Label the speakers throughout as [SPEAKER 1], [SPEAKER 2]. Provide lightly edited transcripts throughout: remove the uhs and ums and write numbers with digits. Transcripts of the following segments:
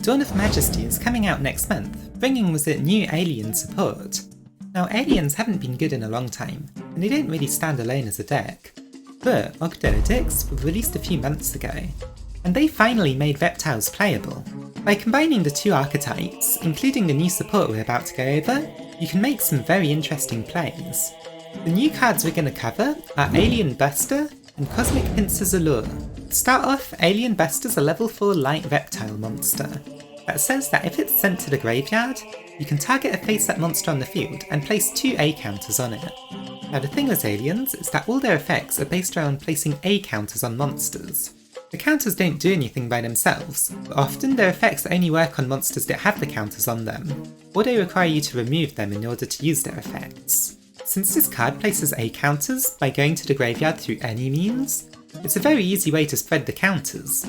[SPEAKER 1] Dawn of Majesty is coming out next month, bringing with it new alien support. Now aliens haven't been good in a long time, and they don't really stand alone as a deck, but Ogdoadics were released a few months ago, and they finally made reptiles playable. By combining the two archetypes, including the new support we're about to go over, you can make some very interesting plays. The new cards we're going to cover are Alien Buster and Cosmic Pincer Ze'loor. To start off, Alien Buster's a level 4 light reptile monster that says that if it's sent to the graveyard, you can target a face-up monster on the field and place 2 A counters on it. Now the thing with aliens is that all their effects are based around placing A counters on monsters. The counters don't do anything by themselves, but often their effects only work on monsters that have the counters on them, or they require you to remove them in order to use their effects. Since this card places A counters by going to the graveyard through any means, it's a very easy way to spread the counters.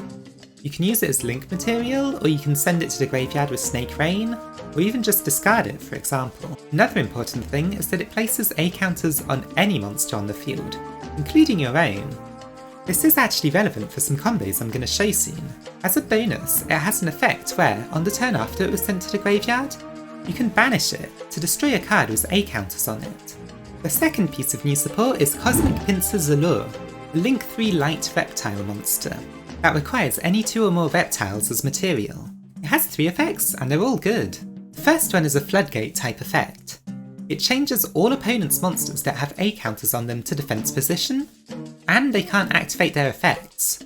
[SPEAKER 1] You can use it as link material, or you can send it to the graveyard with Snake Rain, or even just discard it, for example. Another important thing is that it places A counters on any monster on the field, including your own. This is actually relevant for some combos I'm going to show soon. As a bonus, it has an effect where, on the turn after it was sent to the graveyard, you can banish it to destroy a card with A counters on it. The second piece of new support is Cosmic Pincer Ze'loor, a Link 3 light reptile monster that requires any 2 or more reptiles as material. It has 3 effects and they're all good. The first one is a floodgate type effect. It changes all opponents' monsters that have A counters on them to defense position, and they can't activate their effects.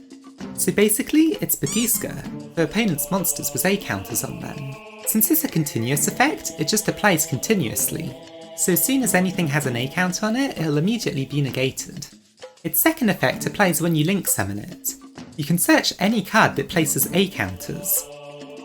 [SPEAKER 1] So basically, it's Baguska for opponents' monsters with A counters on them. Since it's a continuous effect, it just applies continuously, so as soon as anything has an A counter on it, it'll immediately be negated. Its second effect applies when you link summon it. You can search any card that places A counters.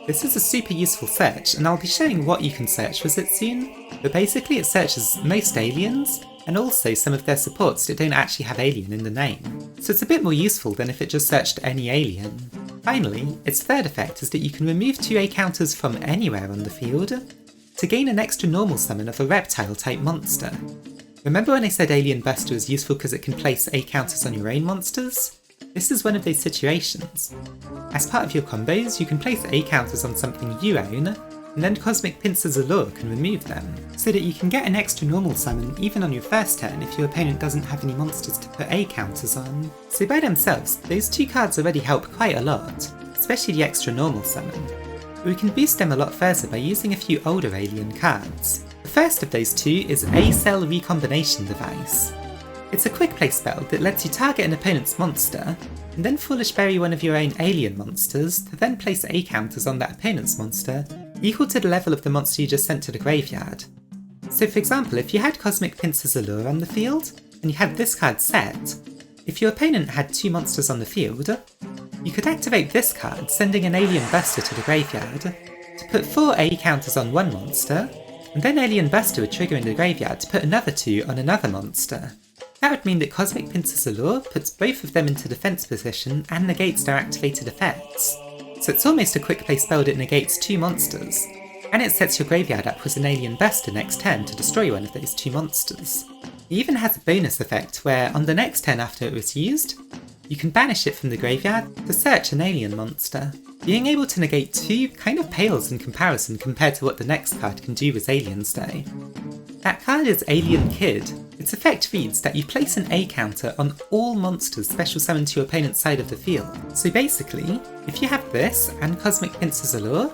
[SPEAKER 1] This is a super useful search, and I'll be showing what you can search with it soon, but basically it searches most aliens, and also some of their supports that don't actually have alien in the name. So it's a bit more useful than if it just searched any alien. Finally, its third effect is that you can remove 2 A counters from anywhere on the field to gain an extra normal summon of a reptile type monster. Remember when I said Alien Buster is useful because it can place A counters on your own monsters? This is one of those situations. As part of your combos, you can place A counters on something you own, and then Cosmic Pincer Ze'loor can remove them, so that you can get an extra normal summon even on your first turn if your opponent doesn't have any monsters to put A counters on. So by themselves, those 2 cards already help quite a lot, especially the extra normal summon. But we can boost them a lot further by using a few older alien cards. The first of those 2 is A-Cell Recombination Device. It's a quick play spell that lets you target an opponent's monster, and then foolish bury one of your own alien monsters to then place A counters on that opponent's monster, equal to the level of the monster you just sent to the graveyard. So for example, if you had Cosmic Pincer Ze'loor on the field, and you had this card set, if your opponent had 2 monsters on the field, you could activate this card, sending an Alien Buster to the graveyard, to put 4 A counters on one monster, and then Alien Buster would trigger in the graveyard to put another 2 on another monster. That would mean that Cosmic Pincer Ze'loor puts both of them into defense position and negates their activated effects. So it's almost a quick play spell that negates 2 monsters, and it sets your graveyard up with an Alien Buster next turn to destroy one of those 2 monsters. It even has a bonus effect where, on the next turn after it was used, you can banish it from the graveyard to search an alien monster. Being able to negate 2 kind of pales in comparison compared to what the next card can do with aliens though. That card is Alien Kid. Its effect reads that you place an A counter on all monsters special summoned to your opponent's side of the field. So basically, if you have this and Cosmic Pincer Ze'loor,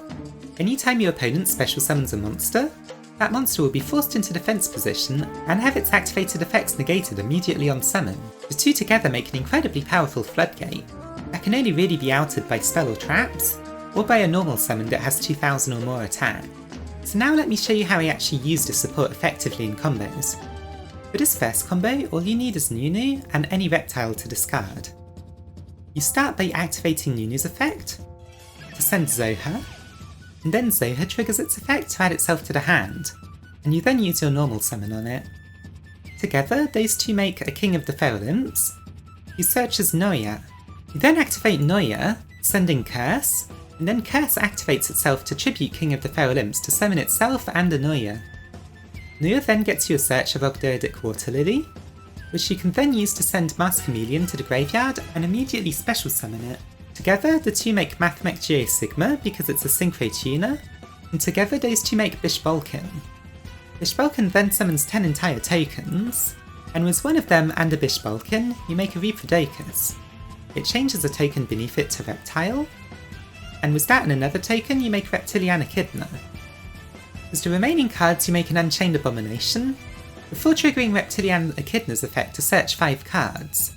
[SPEAKER 1] anytime your opponent special summons a monster, that monster will be forced into defense position and have its activated effects negated immediately on summon. The 2 together make an incredibly powerful floodgate that can only really be outed by spell or traps, or by a normal summon that has 2000 or more attack. So now let me show you how I actually use this support effectively in combos. For this first combo, all you need is Nunu and any reptile to discard. You start by activating Nunu's effect to send Zoha, and then Zoha triggers its effect to add itself to the hand, and you then use your normal summon on it. Together, those 2 make a King of the Feral Imps, who searches Noya. You then activate Noya, sending Curse, and then Curse activates itself to tribute King of the Feral Imps to summon itself and a Noya. Noya then gets you a search of Ogdoadic Water Lily, which you can then use to send Mask Chameleon to the graveyard and immediately special summon it. Together, the two make Mathmech Geosigma because it's a synchro tuner, and together those two make Bishbalkin. Bishbalkin then summons 10 entire tokens, and with one of them and a Bishbalkin, you make a Reprodocus. It changes a token beneath it to Reptile, and with that and another token, you make Reptilian Echidna. As the remaining cards, you make an Unchained Abomination, before triggering Reptilian Echidna's effect to search 5 cards.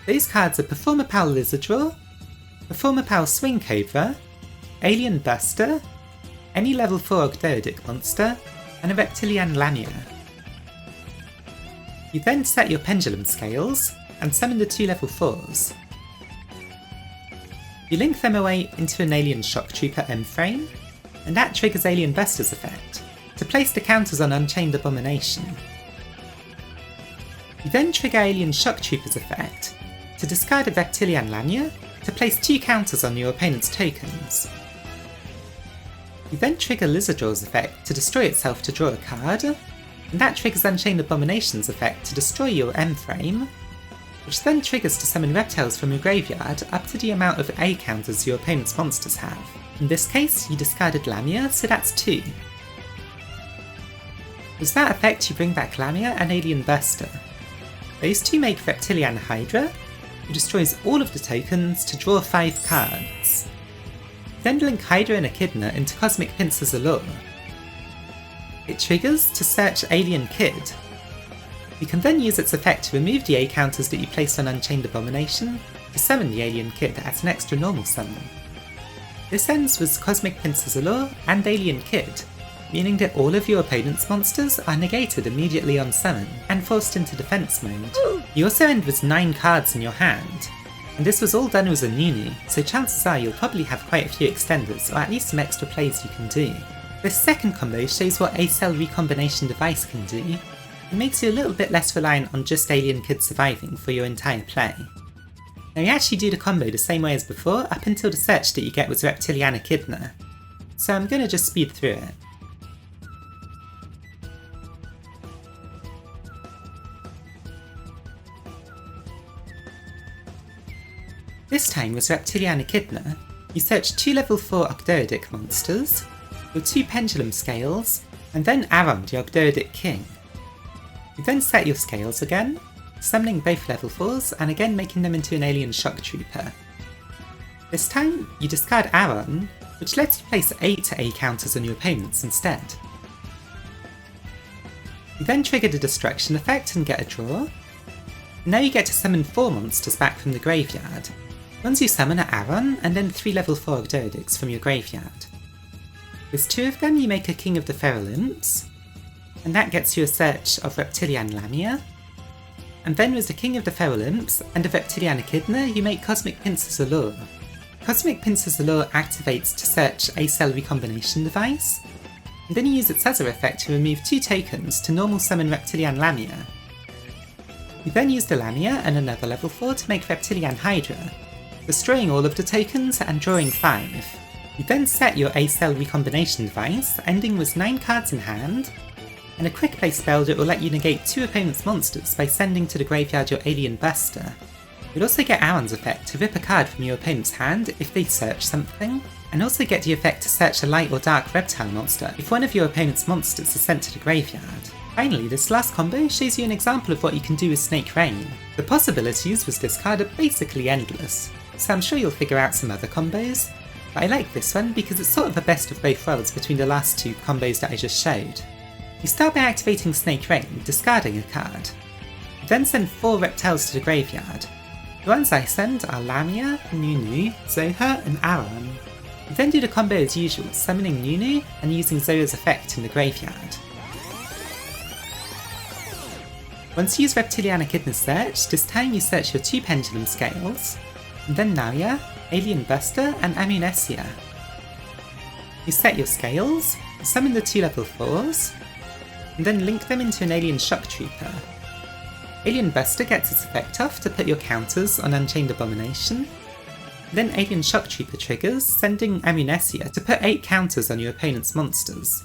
[SPEAKER 1] Those cards are Performapal Lizarddraw, Performapal Swing Cobra, Alien Buster, any level 4 Ogdoadic monster, and a Reptilian Lamia. You then set your pendulum scales, and summon the 2 level 4s. You link them away into an Alien Shock Trooper M-Frame, and that triggers Alien Buster's effect, to place the counters on Unchained Abomination. You then trigger Alien Shock Trooper's effect, to discard a Reptilian Lamia, to place 2 counters on your opponent's tokens. You then trigger Lizardraw's effect to destroy itself to draw a card, and that triggers Unchained Abomination's effect to destroy your M-Frame, which then triggers to summon reptiles from your graveyard up to the amount of A counters your opponent's monsters have. In this case, you discarded Lamia, so that's 2. With that effect, you bring back Lamia and Alien Buster. Those two make Reptilian Hydra, who destroys all of the tokens to draw 5 cards. Then link Hydra and Echidna into Cosmic Pincer Ze'loor. It triggers to search Alien Kid. You can then use its effect to remove the A counters that you placed on Unchained Abomination to summon the Alien Kid as an extra normal summon. This ends with Cosmic Pincer Ze'loor and Alien Kid, meaning that all of your opponent's monsters are negated immediately on summon and forced into defense mode. You also end with 9 cards in your hand, and this was all done with a Nunu, so chances are you'll probably have quite a few extenders, or at least some extra plays you can do. This second combo shows what A-Cell Recombination Device can do, and makes you a little bit less reliant on just Alien Kid surviving for your entire play. Now you actually do the combo the same way as before, up until the search that you get with Reptilian Echidna, so I'm gonna just speed through it. This time with Reptilian Echidna, you search 2 level 4 Ogdoadic monsters, your 2 pendulum scales, and then Aron, the Ogdoadic King. You then set your scales again, summoning both level 4s and again making them into an Alien Shock Trooper. This time, you discard Aron, which lets you place 8 A counters on your opponents instead. You then trigger the Destruction effect and get a draw. Now you get to summon 4 monsters back from the graveyard. Once you summon are Aron, and then 3 level 4 Ogdoadics from your graveyard. With 2 of them you make a King of the Feral Imps, and that gets you a search of Reptilian Lamia. And then with the King of the Feral Imps and a Reptilian Echidna you make Cosmic Pincer Ze'loor. Cosmic Pincer Ze'loor activates to search A-Cell Recombination Device, and then you use its other effect to remove 2 tokens to normal summon Reptilian Lamia. You then use the Lamia and another level 4 to make Reptilian Hydra, destroying all of the tokens and drawing 5. You then set your A-Cell Recombination Device, ending with 9 cards in hand, and a quick play spell that will let you negate 2 opponent's monsters by sending to the graveyard your Alien Buster. You'll also get Aron's effect to rip a card from your opponent's hand if they search something, and also get the effect to search a light or dark reptile monster if one of your opponent's monsters is sent to the graveyard. Finally, this last combo shows you an example of what you can do with Snake Rain. The possibilities with this card are basically endless, so I'm sure you'll figure out some other combos, but I like this one because it's sort of a best of both worlds between the last 2 combos that I just showed. You start by activating Snake Rain, discarding a card. You then send 4 reptiles to the graveyard. The ones I send are Lamia, Nunu, Zoha, and Aron. You then do the combo as usual, summoning Nunu and using Zoha's effect in the graveyard. Once you use Reptilian Echidna's search, this time you search your 2 pendulum scales, and then Naya, Alien Buster, and Amnesia. You set your scales, summon the 2 level 4s, and then link them into an Alien Shock Trooper. Alien Buster gets its effect off to put your counters on Unchained Abomination. Then Alien Shock Trooper triggers, sending Amnesia to put 8 counters on your opponent's monsters.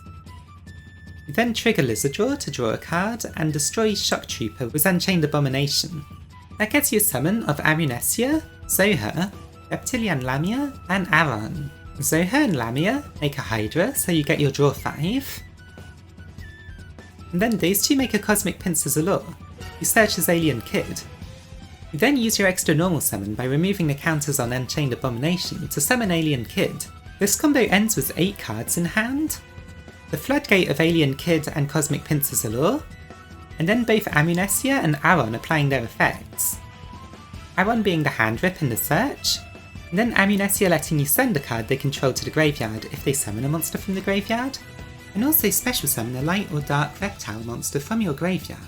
[SPEAKER 1] You then trigger Lizarddraw to draw a card and destroy Shock Trooper with Unchained Abomination. That gets you a summon of Amnesia, Zoha, Reptilian Lamia, and Aron. Zoha and Lamia make a Hydra, so you get your draw 5. And then these two make a Cosmic Pincers Ze'loor. You search as Alien Kid. You then use your extra normal summon by removing the counters on Unchained Abomination to summon Alien Kid. This combo ends with 8 cards in hand. The Floodgate of Alien Kid and Cosmic Pincers Ze'loor, and then both Amnesia and Aron applying their effects. Aron being the hand rip and the search, and then Amnesia letting you send a card they control to the graveyard if they summon a monster from the graveyard, and also special summon a light or dark reptile monster from your graveyard.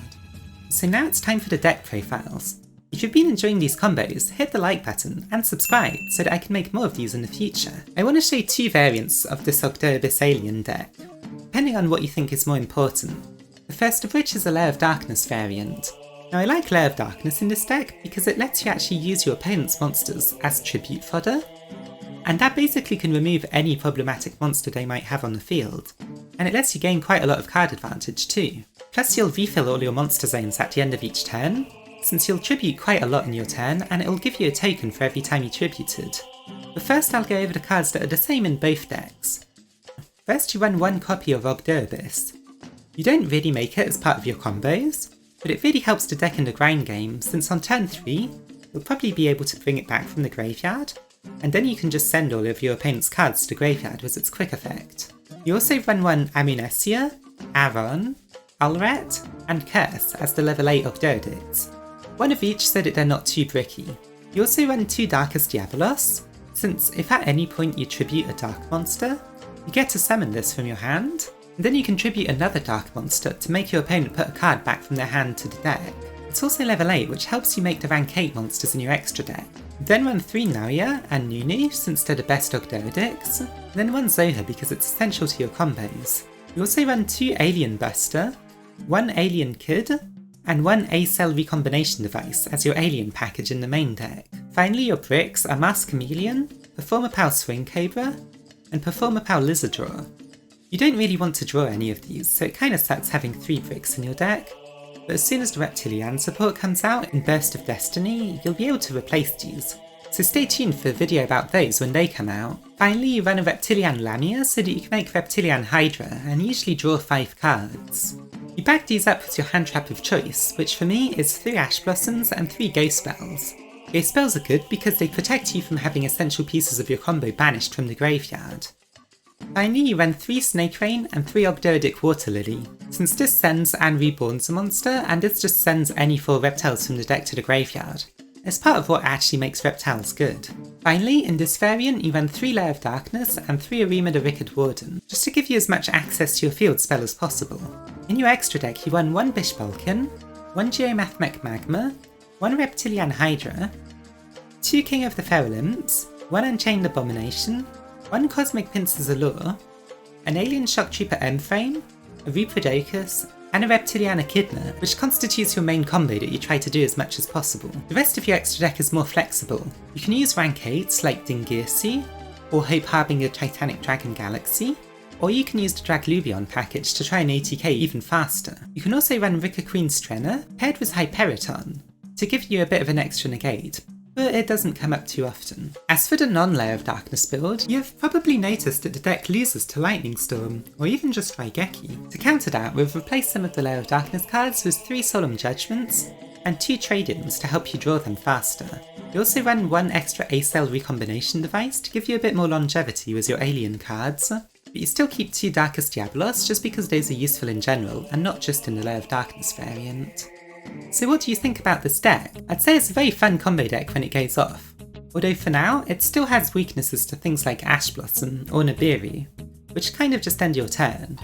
[SPEAKER 1] So now it's time for the deck profiles. If you've been enjoying these combos, hit the like button and subscribe so that I can make more of these in the future. I want to show 2 variants of this Ogdoadic alien deck, depending on what you think is more important. The first of which is a Lair of Darkness variant. Now I like Lair of Darkness in this deck because it lets you actually use your opponent's monsters as tribute fodder, and that basically can remove any problematic monster they might have on the field, and it lets you gain quite a lot of card advantage too. Plus you'll refill all your monster zones at the end of each turn, since you'll tribute quite a lot in your turn and it'll give you a token for every time you tributed. But first I'll go over the cards that are the same in both decks. First you run 1 copy of Ogdoadic. You don't really make it as part of your combos, but it really helps the deck in the grind game since on turn 3 you'll probably be able to bring it back from the graveyard, and then you can just send all of your opponent's cards to the graveyard with its quick effect. You also run 1 Amnesia, Aron, Ulret, and Curse as the level 8 Ogdoadics. 1 of each so that they're not too bricky. You also run 2 Darkus Diabolos, since if at any point you tribute a dark monster, you get to summon this from your hand, and then you can tribute another dark monster to make your opponent put a card back from their hand to the deck. It's also level 8, which helps you make the rank 8 monsters in your extra deck. You then run 3 Nauya and Nunu since they're the best Ogdoadics, and then 1 Zoha because it's essential to your combos. You also run 2 Alien Buster, 1 Alien Kid, and 1 A-Cell Recombination Device as your alien package in the main deck. Finally your bricks are Mask Chameleon, Performapal Swing Cobra, and Performapal Lizard Drawer. You don't really want to draw any of these, so it kinda sucks having 3 bricks in your deck, but as soon as the Reptilian support comes out in Burst of Destiny, you'll be able to replace these. So stay tuned for a video about those when they come out. Finally you run a Reptilian Lamia so that you can make Reptilian Hydra and usually draw 5 cards. You back these up with your hand trap of choice, which for me is 3 Ash Blossoms and 3 Ghost Spells. Ghost Spells are good because they protect you from having essential pieces of your combo banished from the graveyard. Finally you run 3 Snake Rain and 3 Ogdoadic Water Lily, since this sends and reborns a monster, and this just sends any 4 reptiles from the deck to the graveyard. It's part of what actually makes reptiles good. Finally, in this variant you run 3 Lair of Darkness and 3 Arima the Wicked Warden, just to give you as much access to your field spell as possible. In your extra deck you run 1 Bishbalkin, 1 Geomathmech Magma, 1 Reptilian Hydra, 2 King of the Feral Imps, 1 Unchained Abomination, 1 Cosmic Pincers Ze'loor, an Alien Shock Trooper M-Frame, a Reprodocus, and a Reptilian Echidna, which constitutes your main combo that you try to do as much as possible. The rest of your extra deck is more flexible. You can use rank 8s like Dingirsi, or Hope Harbinger Titanic Dragon Galaxy, or you can use the Dragluvion package to try and ATK even faster. You can also run Rika Queen Strenna paired with Hyperiton to give you a bit of an extra negate, but it doesn't come up too often. As for the non-Lair of Darkness build, you've probably noticed that the deck loses to Lightning Storm, or even just Raigeki. To counter that, we've replaced some of the Lair of Darkness cards with 3 Solemn Judgments, and 2 trade-ins to help you draw them faster. You also run 1 extra A-Cell Recombination Device to give you a bit more longevity with your alien cards, but you still keep 2 Darkus Diabolos just because those are useful in general, and not just in the Lair of Darkness variant. So what do you think about this deck? I'd say it's a very fun combo deck when it goes off, although for now it still has weaknesses to things like Ash Blossom or Nibiru, which kind of just end your turn.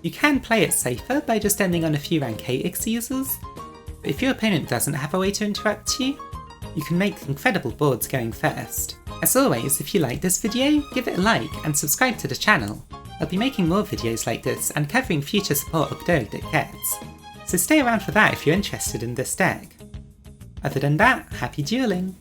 [SPEAKER 1] You can play it safer by just ending on a few rank 8 X-users, but if your opponent doesn't have a way to interrupt you, you can make incredible boards going first. As always, if you like this video, give it a like and subscribe to the channel. I'll be making more videos like this and covering future support Ogdoadic decks, so stay around for that if you're interested in this deck. Other than that, happy dueling!